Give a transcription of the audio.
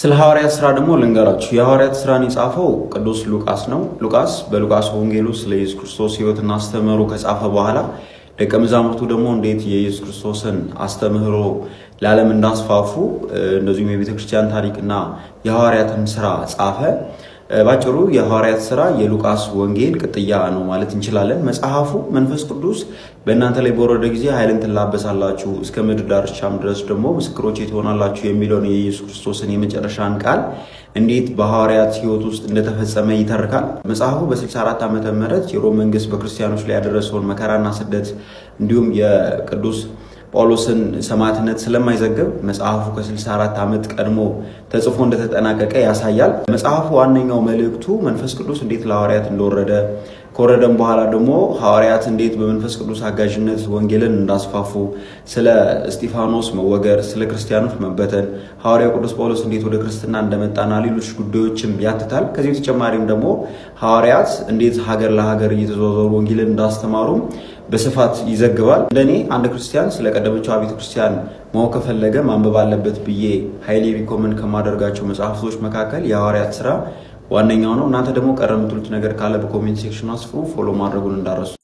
ስለ ሐዋርያት ሥራ ደግሞ ልንገራችሁ። የሐዋርያት ሥራን የጻፈው ቅዱስ ሉቃስ ነው። ሉቃስ በሉቃስ ወንጌል ውስጥ ለኢየሱስ ክርስቶስ ሕይወትና አስተምህሮ ከጻፈ በኋላ ደቀ መዛሙርቱ ደግሞ እንዴት የኢየሱስ ክርስቶስን አስተምህሮ ለዓለም እንዳስፋፉ እንደዚሁም የቤተ ክርስቲያን ታሪክና የሐዋርያትን ሥራ ጻፈ። ባጭሩ የሐዋርያት ሥራ የሉቃስ ወንጌል ቅጥያ ነው ማለት እንችላለን። መጽሐፉ መንፈስ ቅዱስ በእናንተ ላይ በወረደ ጊዜ ኃይልን ትላበሳላችሁ፣ እስከ ምድር ዳርቻም ድረስ ደግሞ ምስክሮቼ ትሆናላችሁ የሚለውን የኢየሱስ ክርስቶስን የመጨረሻን ቃል እንዴት በሐዋርያት ሕይወት ውስጥ እንደተፈጸመ ይተርካል። መጽሐፉ በ64 ዓመተ ምህረት የሮም መንግስት በክርስቲያኖች ላይ ያደረሰውን መከራና ስደት እንዲሁም የቅዱስ ጳውሎስን ሰማዕትነት ስለማይዘግብ መጽሐፉ ከ64 ዓመት ቀድሞ ተጽፎ እንደተጠናቀቀ ያሳያል። መጽሐፉ ዋነኛው መልእክቱ መንፈስ ቅዱስ እንዴት ለሐዋርያት እንደወረደ ከወረደም በኋላ ደግሞ ሐዋርያት እንዴት በመንፈስ ቅዱስ አጋዥነት ወንጌልን እንዳስፋፉ፣ ስለ እስጢፋኖስ መወገር፣ ስለ ክርስቲያኖች መበተን፣ ሐዋርያው ቅዱስ ጳውሎስ እንዴት ወደ ክርስትና እንደመጣና ሌሎች ጉዳዮችም ያትታል። ከዚህ በተጨማሪም ደግሞ ሐዋርያት እንዴት ሀገር ለሀገር እየተዘዋወሩ ወንጌልን እንዳስተማሩ በስፋት ይዘግባል። እንደኔ አንድ ክርስቲያን ስለ ቀደመችው ቤተ ክርስቲያን ማወቅ ከፈለገ ማንበብ አለበት ብዬ ሃይሊ ሪኮመንድ ከማደርጋቸው መጽሐፍቶች መካከል የሐዋርያት ሥራ ዋነኛው ነው። እናንተ ደግሞ ቀረ የምትሉት ነገር ካለ በኮሜንት ሴክሽን አስፍሩ። ፎሎ ማድረጉን እንዳረሱ